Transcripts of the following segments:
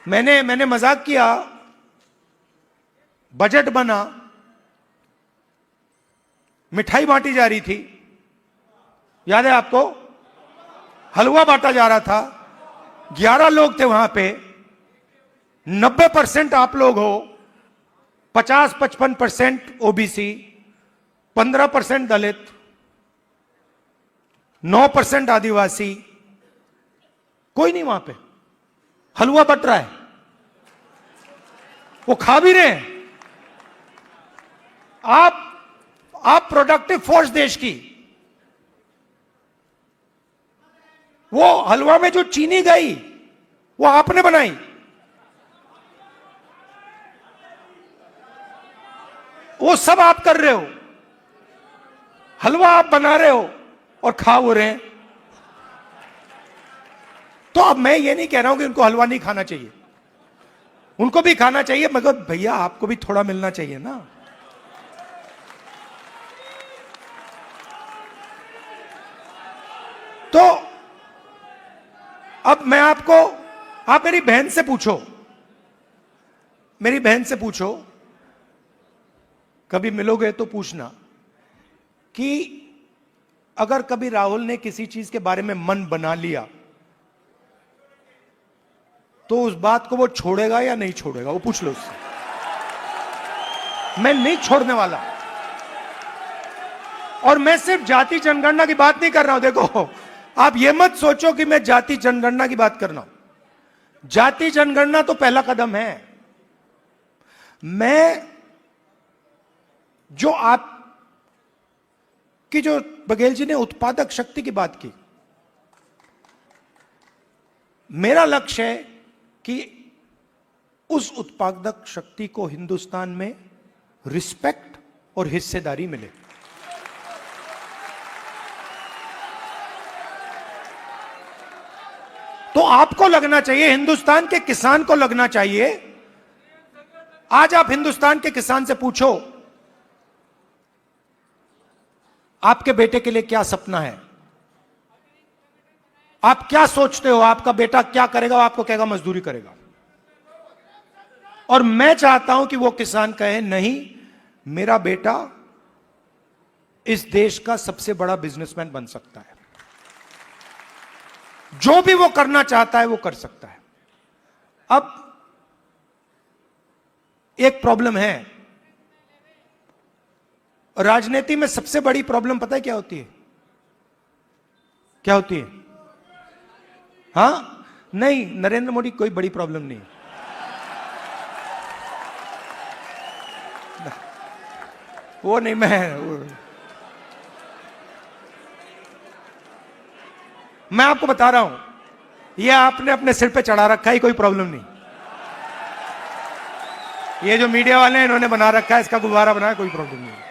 मैंने मजाक किया, बजट बना, मिठाई बांटी जा रही थी, याद है आपको? हलवा बांटा जा रहा था, 11 लोग थे वहां पे, 90% आप लोग हो, 50-55% ओबीसी, 15% दलित, 9% आदिवासी, कोई नहीं वहां पे। हलवा बट रहा है, वो खा भी रहे हैं। आप प्रोडक्टिव फोर्स देश की, वो हलवा में जो चीनी गई वो आपने बनाई, वो सब आप कर रहे हो, हलवा आप बना रहे हो और खा हो रहे हैं। तो अब मैं ये नहीं कह रहा हूं कि उनको हलवा नहीं खाना चाहिए, उनको भी खाना चाहिए, मगर भैया आपको भी थोड़ा मिलना चाहिए ना। तो अब मैं आपको, आप मेरी बहन से पूछो, मेरी बहन से पूछो, कभी मिलोगे तो पूछना कि अगर कभी राहुल ने किसी चीज के बारे में मन बना लिया तो उस बात को वो छोड़ेगा या नहीं छोड़ेगा, वो पूछ लो उससे। मैं नहीं छोड़ने वाला। और मैं सिर्फ जाति जनगणना की बात नहीं कर रहा हूं। देखो, आप ये मत सोचो कि मैं जाति जनगणना की बात कर रहा हूं। जाति जनगणना तो पहला कदम है। मैं जो आप कि जो बघेल जी ने उत्पादक शक्ति की बात की, मेरा लक्ष्य है कि उस उत्पादक शक्ति को हिंदुस्तान में रिस्पेक्ट और हिस्सेदारी मिले। तो आपको लगना चाहिए, हिंदुस्तान के किसान को लगना चाहिए। आज आप हिंदुस्तान के किसान से पूछो, आपके बेटे के लिए क्या सपना है, आप क्या सोचते हो, आपका बेटा क्या करेगा? वो आपको कहेगा मजदूरी करेगा। और मैं चाहता हूं कि वो किसान कहे, नहीं, मेरा बेटा इस देश का सबसे बड़ा बिजनेसमैन बन सकता है, जो भी वो करना चाहता है वो कर सकता है। अब एक प्रॉब्लम है, राजनीति में सबसे बड़ी प्रॉब्लम पता है क्या होती है? क्या होती है? हाँ, नहीं, नरेंद्र मोदी कोई बड़ी प्रॉब्लम नहीं है। वो नहीं, मैं आपको बता रहा हूं, ये आपने अपने सिर पे चढ़ा रखा है, कोई प्रॉब्लम नहीं। ये जो मीडिया वाले हैं, इन्होंने बना रखा है, इसका गुब्बारा बनाया, कोई प्रॉब्लम नहीं।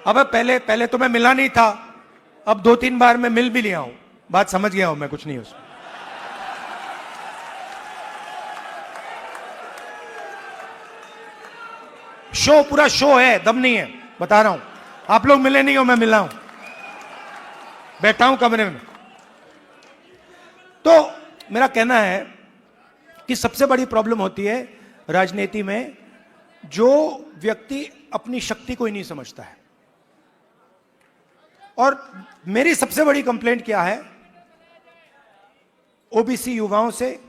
अब पहले तो मैं मिला नहीं था, अब 2-3 बार मैं मिल भी लिया हूं, बात समझ गया हूं मैं, कुछ नहीं उसमें। शो, पूरा शो है, दम नहीं है, बता रहा हूं। आप लोग मिले नहीं हो, मैं मिला हूं, बैठा हूं कमरे में। तो मेरा कहना है कि सबसे बड़ी प्रॉब्लम होती है राजनीति में, जो व्यक्ति अपनी शक्ति को ही नहीं समझता है। और मेरी सबसे बड़ी कंप्लेंट क्या है ओबीसी युवाओं से,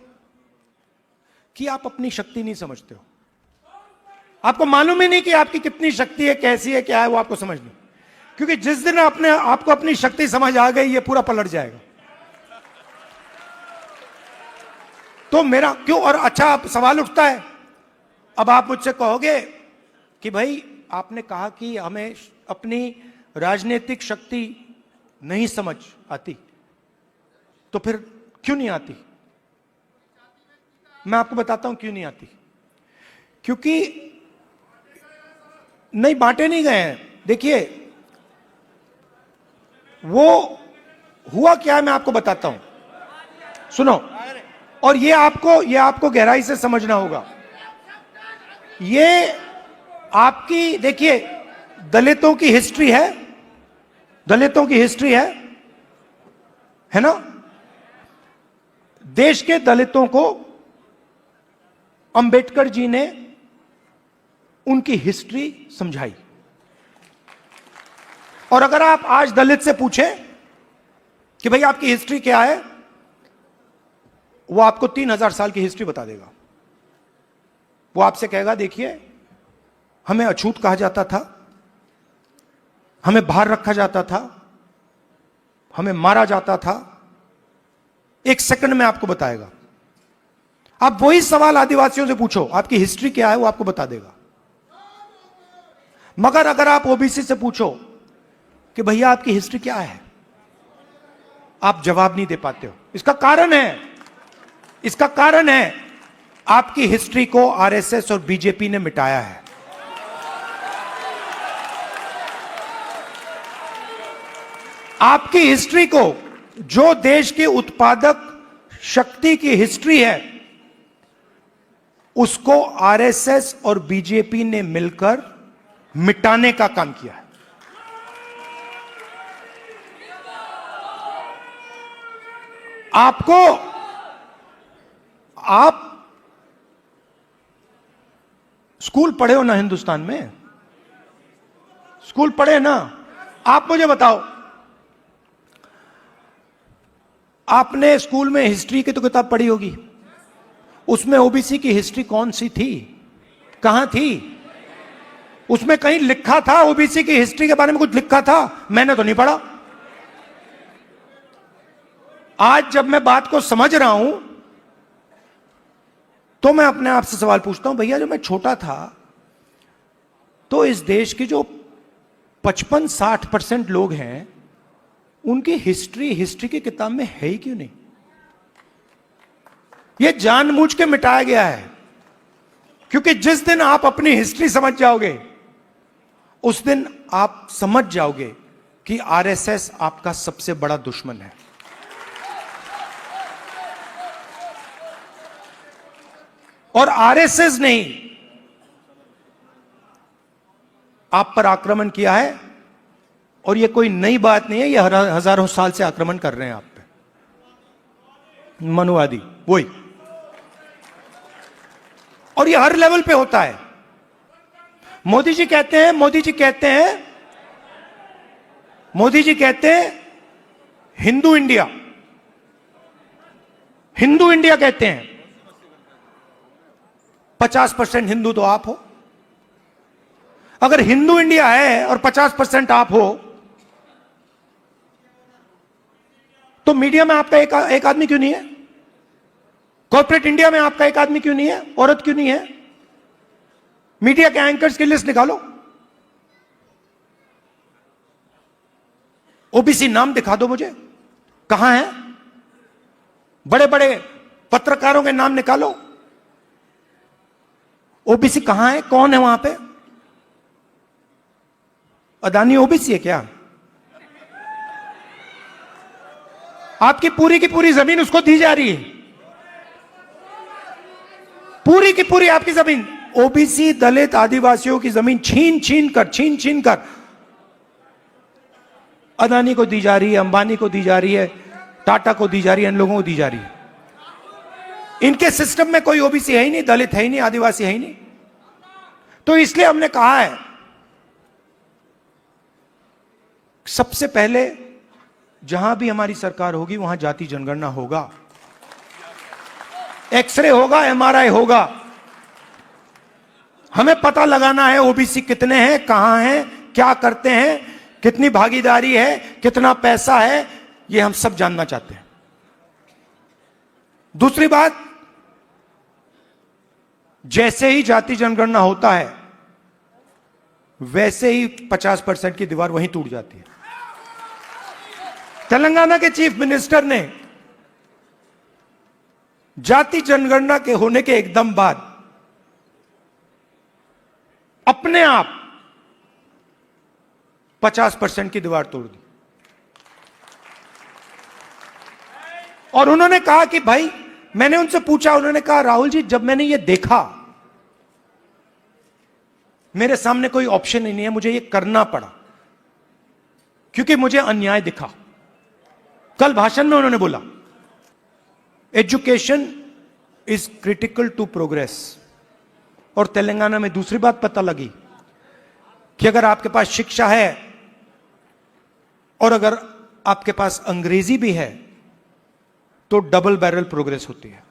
कि आप अपनी शक्ति नहीं समझते हो। आपको मालूम ही नहीं कि आपकी कितनी शक्ति है, कैसी है, क्या है, वो आपको समझ नहीं। क्योंकि जिस दिन आपको अपनी शक्ति समझ आ गई, ये पूरा पलट जाएगा। तो मेरा क्यों, और अच्छा आप सवाल उठता है, अब आप मुझसे कहोगे कि भाई आपने कहा कि हमें अपनी राजनीतिक शक्ति नहीं समझ आती, तो फिर क्यों नहीं आती? मैं आपको बताता हूं क्यों नहीं आती। क्योंकि नहीं, बांटे नहीं गए हैं। देखिए, वो हुआ क्या है, मैं आपको बताता हूं, सुनो। और ये आपको गहराई से समझना होगा। ये आपकी, देखिए, दलितों की हिस्ट्री है, दलितों की हिस्ट्री है ना? देश के दलितों को अंबेडकर जी ने उनकी हिस्ट्री समझाई। और अगर आप आज दलित से पूछें कि भाई आपकी हिस्ट्री क्या है, वो आपको 3000 साल की हिस्ट्री बता देगा। वो आपसे कहेगा देखिए, हमें अछूत कहा जाता था, हमें बाहर रखा जाता था, हमें मारा जाता था। एक सेकंड में आपको बताएगा। आप वही सवाल आदिवासियों से पूछो, आपकी हिस्ट्री क्या है, वो आपको बता देगा। मगर अगर आप ओबीसी से पूछो कि भैया आपकी हिस्ट्री क्या है, आप जवाब नहीं दे पाते हो। इसका कारण है आपकी हिस्ट्री को आरएसएस और बीजेपी ने मिटाया है। आपकी हिस्ट्री को, जो देश की उत्पादक शक्ति की हिस्ट्री है, उसको आरएसएस और बीजेपी ने मिलकर मिटाने का काम किया है। आप स्कूल पढ़े हो ना हिंदुस्तान में? स्कूल पढ़े ना? आप मुझे बताओ, आपने स्कूल में हिस्ट्री की तो किताब पढ़ी होगी, उसमें ओबीसी की हिस्ट्री कौन सी थी, कहां थी? उसमें कहीं लिखा था ओबीसी की हिस्ट्री के बारे में? कुछ लिखा था? मैंने तो नहीं पढ़ा। आज जब मैं बात को समझ रहा हूं तो मैं अपने आप से सवाल पूछता हूं, भैया जब मैं छोटा था तो इस देश की जो 55-60% लोग हैं, उनकी हिस्ट्री की किताब में है ही क्यों नहीं? यह जानबूझ के मिटाया गया है, क्योंकि जिस दिन आप अपनी हिस्ट्री समझ जाओगे, उस दिन आप समझ जाओगे कि आरएसएस आपका सबसे बड़ा दुश्मन है। और आरएसएस ने आप पर आक्रमण किया है, और यह कोई नई बात नहीं है, यह हजारों साल से आक्रमण कर रहे हैं आप पे, मनुवादी वही। और यह हर लेवल पे होता है। मोदी जी कहते हैं हिंदू इंडिया कहते हैं। 50% हिंदू तो आप हो। अगर हिंदू इंडिया है और 50% आप हो, तो मीडिया में आपका एक आदमी क्यों नहीं है? कॉर्पोरेट इंडिया में आपका एक आदमी क्यों नहीं है? औरत क्यों नहीं है? मीडिया के एंकर्स की लिस्ट निकालो, ओबीसी नाम दिखा दो मुझे, कहां है? बड़े बड़े पत्रकारों के नाम निकालो, ओबीसी कहां है? कौन है वहां पे? अदानी ओबीसी है क्या? आपकी पूरी की पूरी जमीन उसको दी जा रही है, पूरी की पूरी आपकी जमीन। ओबीसी, दलित, आदिवासियों की जमीन छीन छीन कर अदानी को दी जा रही है, अंबानी को दी जा रही है, टाटा को दी जा रही है, इन लोगों को दी जा रही है। इनके सिस्टम में कोई ओबीसी है ही नहीं, दलित है ही नहीं, आदिवासी है ही नहीं। तो इसलिए हमने कहा है, सबसे पहले जहां भी हमारी सरकार होगी वहां जाति जनगणना होगा, एक्सरे होगा, एमआरआई होगा। हमें पता लगाना है ओबीसी कितने हैं, कहां हैं, क्या करते हैं, कितनी भागीदारी है, कितना पैसा है, यह हम सब जानना चाहते हैं। दूसरी बात, जैसे ही जाति जनगणना होता है वैसे ही 50% की दीवार वहीं टूट जाती है। तेलंगाना के चीफ मिनिस्टर ने जाति जनगणना के होने के एकदम बाद अपने आप 50% की दीवार तोड़ दी, और उन्होंने कहा कि भाई, मैंने उनसे पूछा, उन्होंने कहा राहुल जी, जब मैंने ये देखा, मेरे सामने कोई ऑप्शन ही नहीं है, मुझे ये करना पड़ा क्योंकि मुझे अन्याय दिखा। कल भाषण में उन्होंने बोला education is critical to progress, और तेलंगाना में दूसरी बात पता लगी कि अगर आपके पास शिक्षा है और अगर आपके पास अंग्रेजी भी है तो डबल बैरल प्रोग्रेस होती है।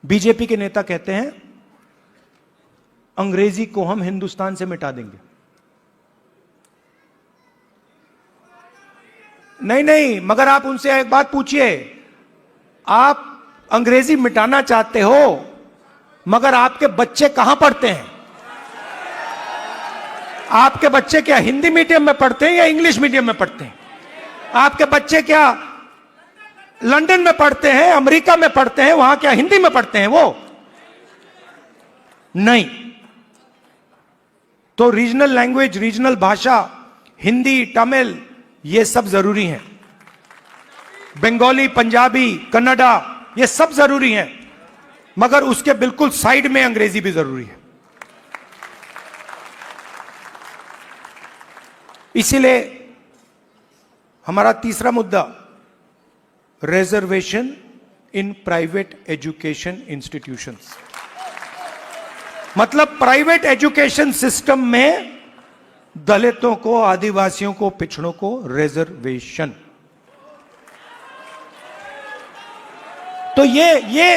बीजेपी के नेता कहते हैं अंग्रेजी को हम हिंदुस्तान से मिटा देंगे। नहीं नहीं, मगर आप उनसे एक बात पूछिए, आप अंग्रेजी मिटाना चाहते हो मगर आपके बच्चे कहां पढ़ते हैं? आपके बच्चे क्या हिंदी मीडियम में पढ़ते हैं या इंग्लिश मीडियम में पढ़ते हैं? आपके बच्चे क्या लंदन में पढ़ते हैं, अमेरिका में पढ़ते हैं, वहां क्या हिंदी में पढ़ते हैं वो? नहीं। तो रीजनल लैंग्वेज, रीजनल भाषा, हिंदी, तमिल, ये सब जरूरी है। बंगाली, पंजाबी, कन्नड़ा, ये सब जरूरी है, मगर उसके बिल्कुल साइड में अंग्रेजी भी जरूरी है। इसीलिए हमारा तीसरा मुद्दा reservation in private education institutions, मतलब प्राइवेट एजुकेशन सिस्टम में दलितों को, आदिवासियों को, पिछड़ों को रिजर्वेशन। तो ये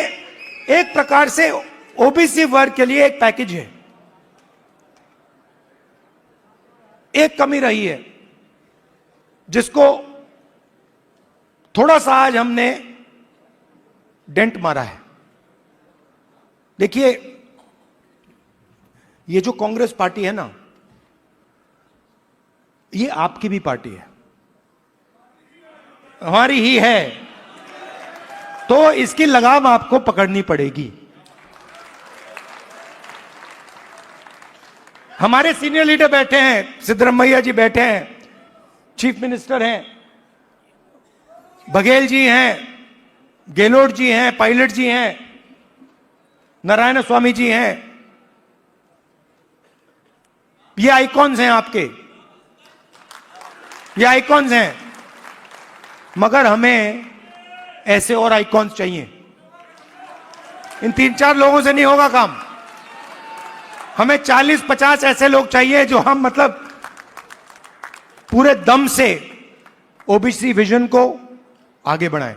एक प्रकार से ओबीसी वर्ग के लिए एक पैकेज है। एक कमी रही है जिसको थोड़ा सा आज हमने डेंट मारा है। देखिए, ये जो कांग्रेस पार्टी है ना, ये आपकी भी पार्टी है, हमारी ही है, तो इसकी लगाम आपको पकड़नी पड़ेगी। हमारे सीनियर लीडर बैठे हैं, सिद्धरामैया जी बैठे हैं, चीफ मिनिस्टर हैं, बघेल जी हैं, गेहलोत जी हैं, पायलट जी हैं, नारायण स्वामी जी हैं। ये आइकॉन्स हैं आपके, ये आइकॉन्स हैं, मगर हमें ऐसे और आइकॉन्स चाहिए। इन 3-4 लोगों से नहीं होगा काम। हमें 40-50 ऐसे लोग चाहिए जो हम मतलब पूरे दम से ओबीसी विजन को आगे बढ़ाएं।